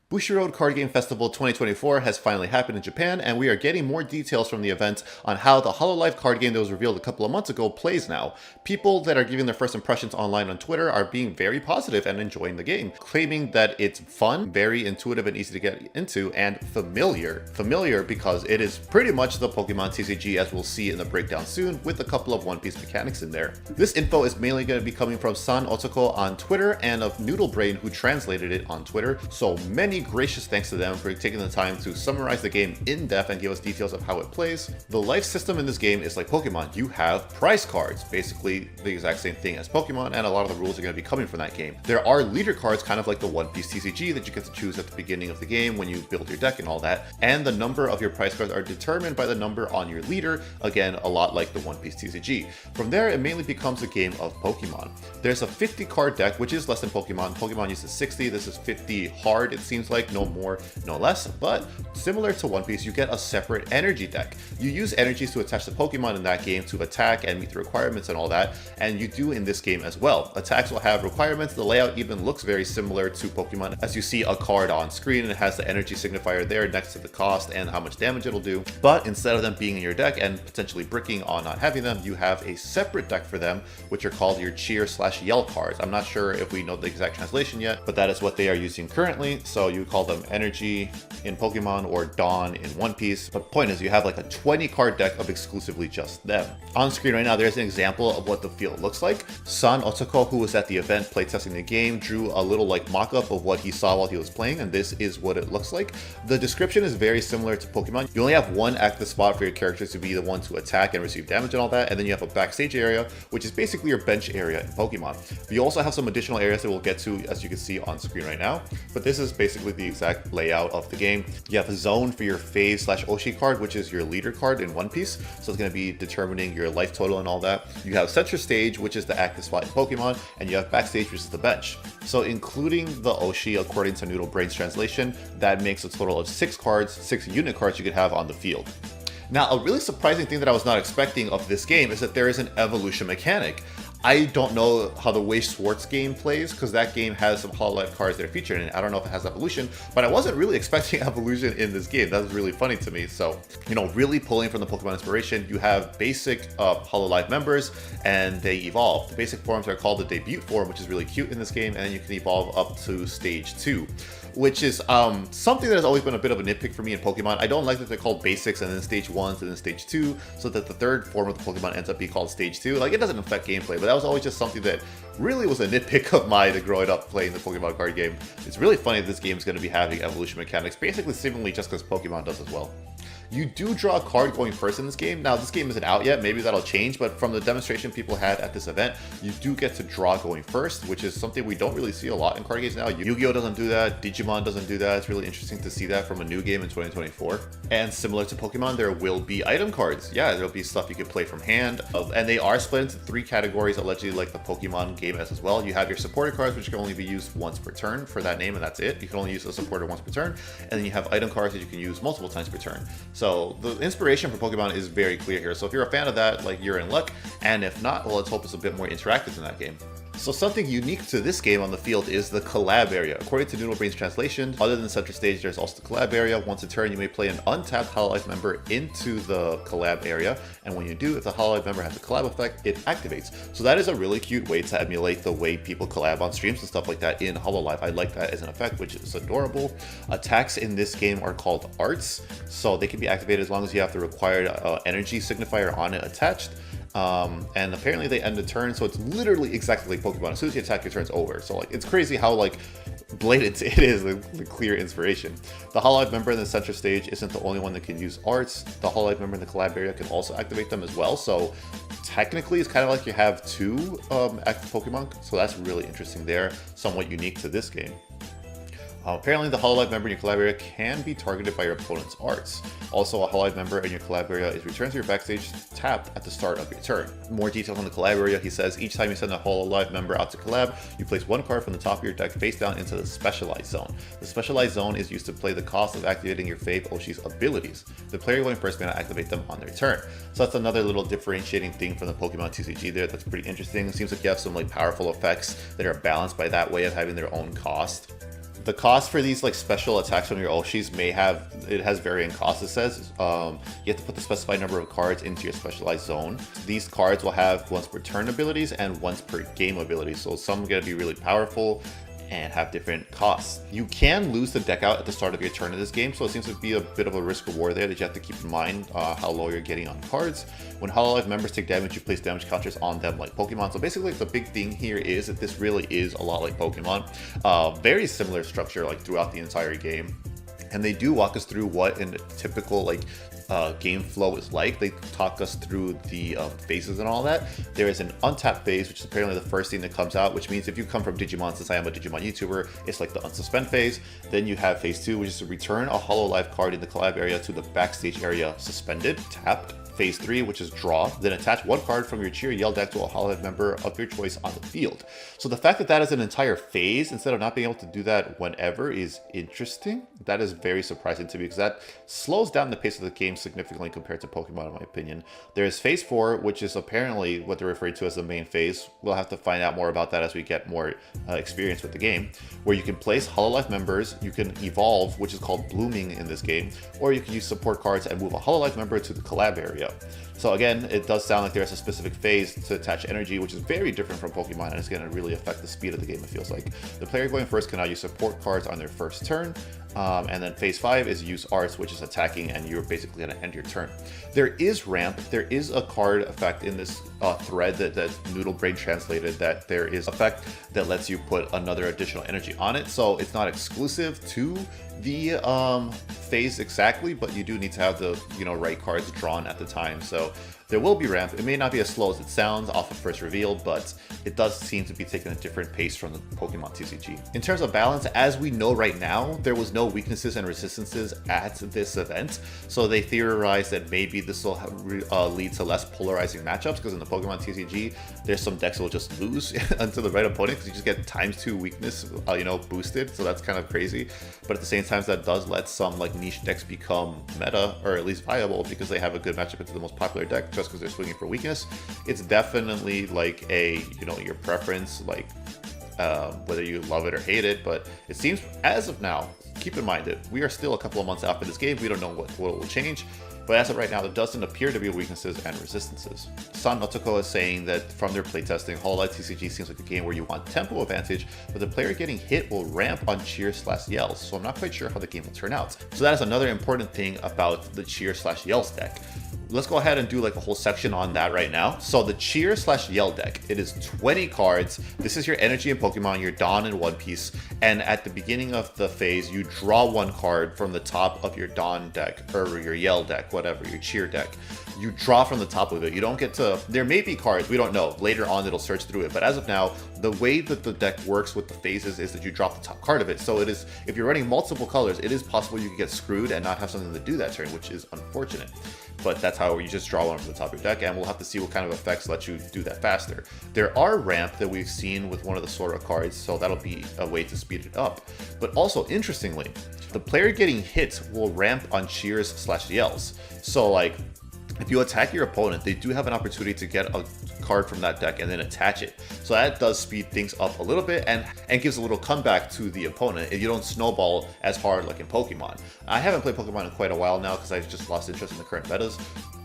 Bushiroad Card Game Festival 2024 has finally happened in Japan, and we are getting more details from the event on how the Hololive card game that was revealed a couple of months ago plays now. People that are giving their first impressions online on Twitter are being very positive and enjoying the game, claiming that it's fun, very intuitive and easy to get into, and familiar. Familiar because it is pretty much the Pokemon TCG as we'll see in the breakdown soon, with a couple of One Piece mechanics in there. This info is mainly going to be coming from San Otoko on Twitter and of Noodle Brain, who translated it on Twitter, so many gracious thanks to them for taking the time to summarize the game in depth and give us details of how it plays. The life system in this game is like Pokemon. You have prize cards, basically the exact same thing as Pokemon, and a lot of the rules are going to be coming from that game. There are leader cards, kind of like the One Piece TCG, that you get to choose at the beginning of the game when you build your deck and all that, and the number of your prize cards are determined by the number on your leader, again a lot like the One Piece TCG. From there it mainly becomes a game of Pokemon. There's a 50 card deck, which is less than Pokemon. Pokemon uses 60, this is 50 hard, it seems like, no more, no less, but similar to One Piece, you get a separate energy deck. You use energies to attach the Pokemon in that game to attack and meet the requirements and all that, and you do in this game as well. Attacks will have requirements. The layout even looks very similar to Pokemon, as you see a card on screen and it has the energy signifier there next to the cost and how much damage it'll do. But instead of them being in your deck and potentially bricking on not having them, you have a separate deck for them, which are called your cheer/yell cards. I'm not sure if we know the exact translation yet, but that is what they are using currently. So you call them energy in Pokemon or Dawn in One Piece. But the point is, you have like a 20 card deck of exclusively just them. On screen right now, there's an example of what the field looks like. San Otoko, who was at the event playtesting the game, drew a little like mock-up of what he saw while he was playing, and this is what it looks like. The description is very similar to Pokemon. You only have one active spot for your characters to be the one to attack and receive damage and all that, and then you have a backstage area, which is basically your bench area in Pokemon. You also have some additional areas that we'll get to, as you can see on screen right now, but this is basically the exact layout of the game. You have a zone for your Fave/Oshi card, which is your leader card in One Piece, so it's going to be determining your life total and all that. You have center stage, which is the active spot in Pokemon, and you have backstage, which is the bench. So including the Oshi, according to Noodle Brain's translation, that makes a total of 6 cards, 6 unit cards you could have on the field. Now, a really surprising thing that I was not expecting of this game is that there is an evolution mechanic. I don't know how the Way Schwartz game plays, because that game has some Hololive cards that are featured in it. I don't know if it has evolution, but I wasn't really expecting evolution in this game. That was really funny to me. So, you know, really pulling from the Pokemon inspiration. You have basic Hololive members, and they evolve. The basic forms are called the debut form, which is really cute in this game, and then you can evolve up to stage 2. Which is something that has always been a bit of a nitpick for me in Pokemon. I don't like that they're called basics and then stage 1s and then stage 2, so that the third form of the Pokemon ends up being called stage 2. Like, it doesn't affect gameplay, but that was always just something that really was a nitpick of mine growing up playing the Pokemon card game. It's really funny that this game is going to be having evolution mechanics, basically seemingly just because Pokemon does as well. You do draw a card going first in this game. Now, this game isn't out yet, maybe that'll change, but from the demonstration people had at this event, you do get to draw going first, which is something we don't really see a lot in card games now. Yu-Gi-Oh! Doesn't do that, Digimon doesn't do that. It's really interesting to see that from a new game in 2024. And similar to Pokemon, there will be item cards. Yeah, there'll be stuff you can play from hand, and they are split into 3 categories, allegedly like the Pokemon game as well. You have your supporter cards, which can only be used once per turn for that name, and that's it. You can only use a supporter once per turn, and then you have item cards that you can use multiple times per turn. So the inspiration for Pokemon is very clear here. So if you're a fan of that, like, you're in luck. And if not, well, let's hope it's a bit more interactive in that game. So something unique to this game on the field is the collab area. According to Noodle Brain's translation, other than center stage, there's also the collab area. Once a turn, you may play an untapped Hololive member into the collab area, and when you do, if the Hololive member has a collab effect, it activates. So that is a really cute way to emulate the way people collab on streams and stuff like that in Hololive. I like that as an effect, which is adorable. Attacks in this game are called arts, so they can be activated as long as you have the required energy signifier on it attached. And apparently they end the turn, so it's literally exactly like Pokemon. As soon as you attack, your turn's over. So like, it's crazy how like blatant it is, the clear inspiration. The Hololive member in the center stage isn't the only one that can use arts. The Hololive member in the collab area can also activate them as well. So technically, it's kind of like you have 2 active Pokemon. So that's really interesting there. Somewhat unique to this game. Apparently, the Hololive member in your collab area can be targeted by your opponent's arts. Also, a Hololive member in your collab area is returned to your backstage tapped at the start of your turn. More details on the collab area, he says, each time you send a Hololive member out to collab, you place 1 card from the top of your deck face down into the specialized zone. The specialized zone is used to play the cost of activating your Fave Oshi's abilities. The player going first may not activate them on their turn. So that's another little differentiating thing from the Pokemon TCG there that's pretty interesting. It seems like you have some like powerful effects that are balanced by that way of having their own cost. The cost for these like special attacks from your Oshis it has varying costs, it says. You have to put the specified number of cards into your specialized zone. These cards will have once per turn abilities and once per game abilities, so some are going to be really powerful and have different costs. You can lose the deck out at the start of your turn in this game, so it seems to be a bit of a risk reward there that you have to keep in mind how low you're getting on cards. When Hololive members take damage, you place damage counters on them like Pokemon. So basically the big thing here is that this really is a lot like Pokemon. Very similar structure like throughout the entire game. And they do walk us through what in a typical like game flow is like. They talk us through the phases and all that. There is an untapped phase, which is apparently the first thing that comes out, which means if you come from Digimon, since I am a Digimon YouTuber, it's like the unsuspend phase. Then you have phase 2, which is to return a Hololive card in the collab area to the backstage area suspended, tapped. Phase 3, which is draw, then attach one card from your Cheer Yell deck to a Hololive member of your choice on the field. So the fact that that is an entire phase, instead of not being able to do that whenever, is interesting. That is very surprising to me, because that slows down the pace of the game significantly compared to Pokemon, in my opinion. There's phase 4, which is apparently what they're referring to as the main phase. We'll have to find out more about that as we get more experience with the game, where you can place Hololive members, you can evolve, which is called blooming in this game, or you can use support cards and move a Hololive member to the collab area. So again, it does sound like there's a specific phase to attach energy, which is very different from Pokemon, and it's going to really affect the speed of the game, it feels like. The player going first can now use support cards on their first turn, and then phase 5 is use arts, which is attacking, and you're basically going to end your turn. There is ramp. There is a card effect in this thread that Noodle Brain translated, that there is effect that lets you put another additional energy on it. So it's not exclusive to the phase exactly, but you do need to have the right cards drawn at the time. So there will be ramp. It may not be as slow as it sounds off of first reveal, but it does seem to be taking a different pace from the Pokemon TCG. In terms of balance, as we know right now, there was no weaknesses and resistances at this event, so they theorized that maybe this will lead to less polarizing matchups, because in the Pokemon TCG, there's some decks that will just lose unto the right opponent, because you just get ×2 weakness, boosted, so that's kind of crazy. But at the same time, that does let some like niche decks become meta, or at least viable, because they have a good matchup into the most popular deck, just because they're swinging for weakness. It's definitely like a your preference, like whether you love it or hate it. But it seems, as of now, keep in mind that we are still a couple of months after this game. We don't know what will change, but as of right now, there doesn't appear to be weaknesses and resistances. San Otoko is saying that from their playtesting, Hololive TCG seems like a game where you want tempo advantage, but the player getting hit will ramp on cheer/yells, so I'm not quite sure how the game will turn out. So that is another important thing about the cheer/yells deck. Let's go ahead and do like a whole section on that right now. So the cheer/yell deck, it is 20 cards. This is your energy in Pokemon, your Dawn in One Piece, and at the beginning of the phase, you draw one card from the top of your Dawn deck, or your Yell deck, whatever, your cheer deck. You draw from the top of it. You don't get to, there may be cards, we don't know. Later on, it'll search through it. But as of now, the way that the deck works with the phases is that you drop the top card of it. So it is, if you're running multiple colors, it is possible you could get screwed and not have something to do that turn, which is unfortunate. But that's how you just draw one from the top of your deck, and we'll have to see what kind of effects let you do that faster. There are ramp that we've seen with one of the Sora cards, so that'll be a way to speed it up. But also, interestingly, the player getting hit will ramp on cheers/yells. So like, if you attack your opponent, they do have an opportunity to get a card from that deck and then attach it. So that does speed things up a little bit and gives a little comeback to the opponent if you don't snowball as hard like in Pokemon. I haven't played Pokemon in quite a while now because I've just lost interest in the current metas.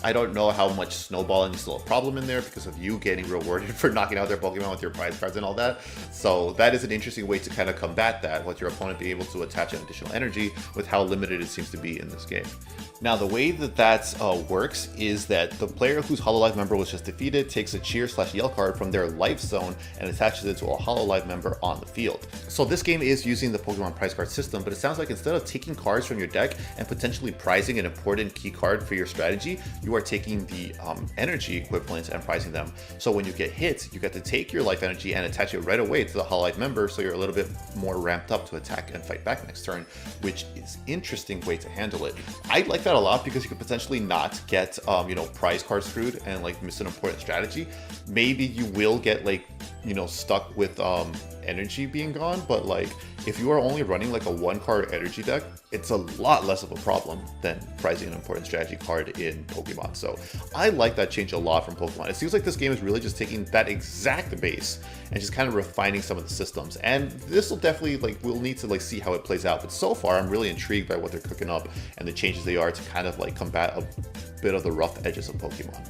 I don't know how much snowballing is still a problem in there because of you getting rewarded for knocking out their Pokemon with your prize cards and all that. So that is an interesting way to kind of combat that, with your opponent being able to attach an additional energy with how limited it seems to be in this game. Now, the way that works is that the player whose Hololive member was just defeated takes a cheer/yell card from their life zone and attaches it to a Hololive member on the field. So this game is using the Pokemon prize card system, but it sounds like instead of taking cards from your deck and potentially prizing an important key card for your strategy, you are taking the energy equivalents and prizing them. So when you get hit, you get to take your life energy and attach it right away to the Hololive member, so you're a little bit more ramped up to attack and fight back next turn, which is an interesting way to handle it. I like that a lot because you could potentially not get prize cards screwed and like miss an important strategy. Maybe you will get like stuck with energy being gone, but like if you are only running like a 1-card energy deck, it's a lot less of a problem than prizing an important strategy card in Pokemon. So I like that change a lot from Pokemon. It seems like this game is really just taking that exact base and just kind of refining some of the systems. And this will definitely, like, we'll need to like see how it plays out. But so far, I'm really intrigued by what they're cooking up and the changes they are to kind of like combat a bit of the rough edges of Pokemon.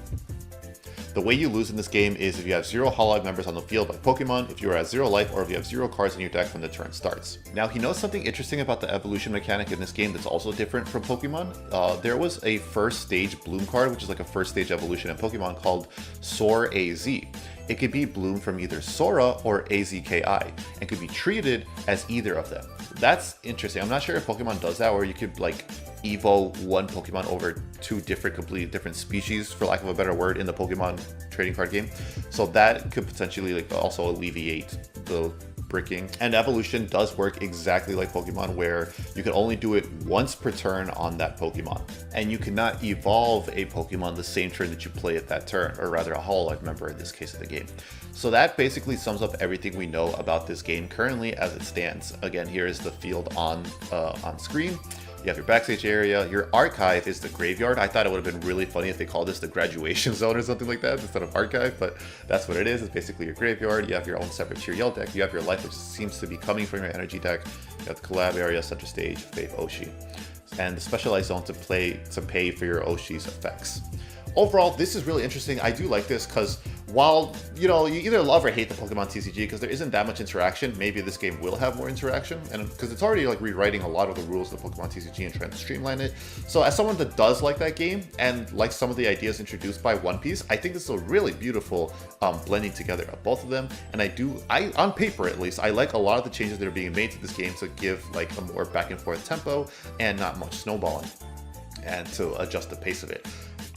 The way you lose in this game is if you have 0 Hololive members on the field like Pokemon, if you are at 0 life, or if you have 0 cards in your deck when the turn starts. Now, he knows something interesting about the evolution mechanic in this game that's also different from Pokemon. There was a first stage bloom card, which is like a first stage evolution in Pokemon called Soar AZ. It could be bloom from either Sora or AZKI and could be treated as either of them. That's interesting. I'm not sure if Pokemon does that, or you could like evo one Pokemon over 2 completely different species, for lack of a better word, in the Pokemon trading card game. So that could potentially like also alleviate the bricking. And evolution does work exactly like Pokemon, where you can only do it once per turn on that Pokemon, and you cannot evolve a Pokemon the same turn that you play at that turn, or rather a Hololive member in this case of the game. So that basically sums up everything we know about this game currently as it stands. Again, here is the field on screen. You have your backstage area. Your archive is the graveyard. I thought it would have been really funny if they called this the graduation zone or something like that instead of archive, but that's what it is. It's basically your graveyard. You have your own separate tier yell deck. You have your life, which seems to be coming from your energy deck. You have the collab area, center stage, Faith Oshi, and the specialized zone to pay for your Oshi's effects. Overall, this is really interesting. I do like this because while, you either love or hate the Pokemon TCG because there isn't that much interaction, maybe this game will have more interaction, and because it's already like rewriting a lot of the rules of the Pokemon TCG and trying to streamline it. So as someone that does like that game and likes some of the ideas introduced by One Piece, I think this is a really beautiful blending together of both of them. And I on paper at least, I like a lot of the changes that are being made to this game to give like a more back and forth tempo and not much snowballing, and to adjust the pace of it.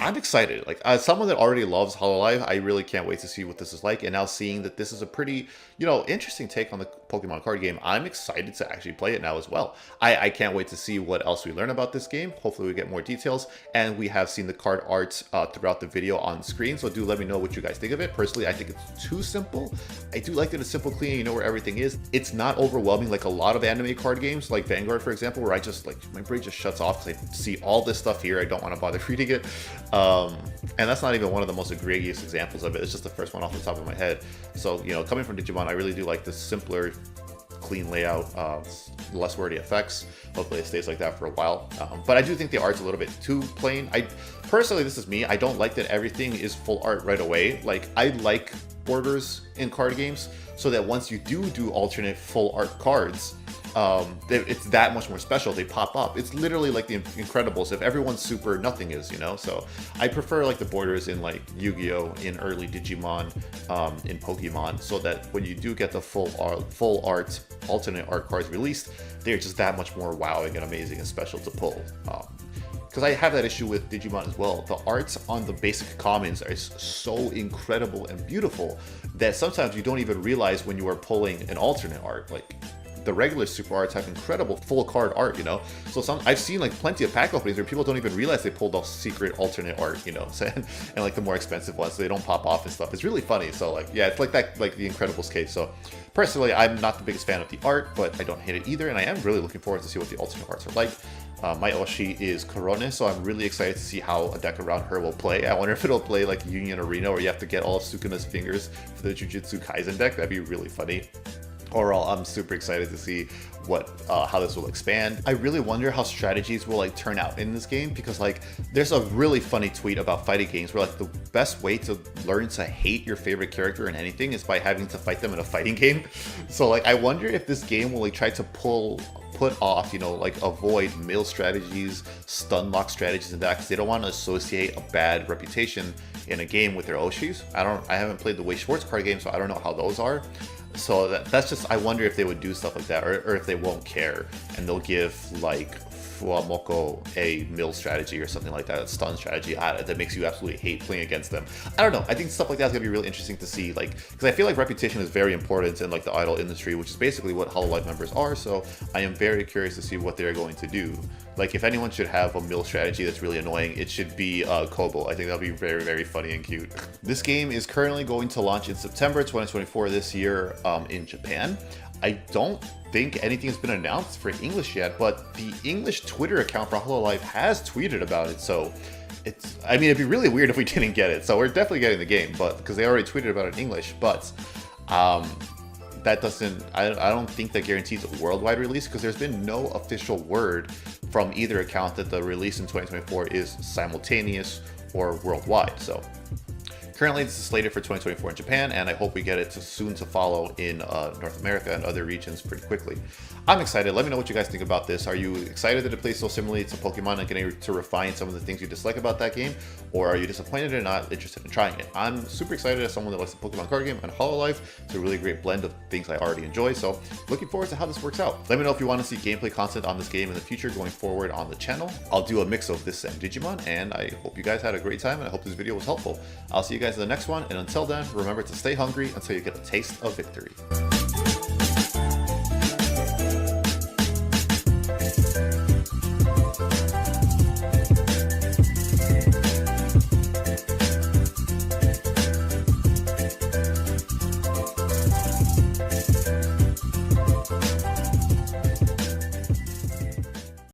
I'm excited. Like, as someone that already loves Hololive, I really can't wait to see what this is like. And now seeing that this is a pretty, interesting take on the Pokemon card game, I'm excited to actually play it now as well. I can't wait to see what else we learn about this game. Hopefully we get more details. And we have seen the card art throughout the video on screen. So do let me know what you guys think of it. Personally, I think it's too simple. I do like that it's simple, clean, you know where everything is. It's not overwhelming like a lot of anime card games, like Vanguard, for example, where I just, like, my brain just shuts off because I see all this stuff here. I don't want to bother reading it. And that's not even one of the most egregious examples of it. It's just the first one off the top of my head. So, coming from Digimon, I really do like this simpler, clean layout, less wordy effects. Hopefully it stays like that for a while. But I do think the art's a little bit too plain. Personally, this is me. I don't like that everything is full art right away. Like, I like borders in card games so that once you do alternate full art cards, it's that much more special. They pop up. It's literally like the Incredibles. If everyone's super, nothing is, So I prefer like the borders in like Yu-Gi-Oh, in early Digimon, in Pokemon, so that when you do get the full art alternate art cards released, they're just that much more wowing and amazing and special to pull. Because I have that issue with Digimon as well. The arts on the basic commons are so incredible and beautiful that sometimes you don't even realize when you are pulling an alternate art. Like, the regular super arts have incredible full card art, So I've seen like plenty of pack openings where people don't even realize they pulled off secret alternate art, and like the more expensive ones, so they don't pop off and stuff. It's really funny. So like, yeah, it's like that, like the Incredibles case. So personally, I'm not the biggest fan of the art, but I don't hate it either, and I am really looking forward to see what the alternate arts are like. My Oshi is Korone, so I'm really excited to see how a deck around her will play. I wonder if it'll play like Union Arena, where you have to get all of Sukuna's fingers for the Jujutsu Kaisen deck. That'd be really funny. Overall, I'm super excited to see how this will expand. I really wonder how strategies will like turn out in this game, because like there's a really funny tweet about fighting games where like the best way to learn to hate your favorite character in anything is by having to fight them in a fighting game. So like I wonder if this game will like try to put off, like avoid mill strategies, stun lock strategies and that, because they don't want to associate a bad reputation in a game with their Oshis. I haven't played the Wei Schwartz card game, so I don't know how those are. So that's just, I wonder if they would do stuff like that, or if they won't care and they'll give like Fuamoko a mill strategy or something like that, a stun strategy that makes you absolutely hate playing against them. I don't know. I think stuff like that is gonna be really interesting to see, like, because I feel like reputation is very important in like the idol industry, which is basically what Hololive members are. So I am very curious to see what they're going to do. Like, if anyone should have a mill strategy that's really annoying, it should be Kobo. I think that'll be very, very funny and cute. This game is currently going to launch in September 2024 this year in Japan. I don't think anything has been announced for English yet, but the English Twitter account for Hololive has tweeted about it. So I mean, it'd be really weird if we didn't get it. So we're definitely getting the game, but because they already tweeted about it in English. But that doesn't, I don't think that guarantees a worldwide release, because there's been no official word from either account that the release in 2024 is simultaneous or worldwide. So currently this is slated for 2024 in Japan, and I hope we get it soon to follow in North America and other regions pretty quickly. I'm excited. Let me know what you guys think about this. Are you excited that it plays so similarly to Pokemon and getting to refine some of the things you dislike about that game? Or are you disappointed and not interested in trying it? I'm super excited as someone that likes the Pokemon card game and Hololive. It's a really great blend of things I already enjoy, so looking forward to how this works out. Let me know if you want to see gameplay content on this game in the future going forward on the channel. I'll do a mix of this and Digimon, and I hope you guys had a great time, and I hope this video was helpful. I'll see you guys in the next one, and until then, remember to stay hungry until you get a taste of victory.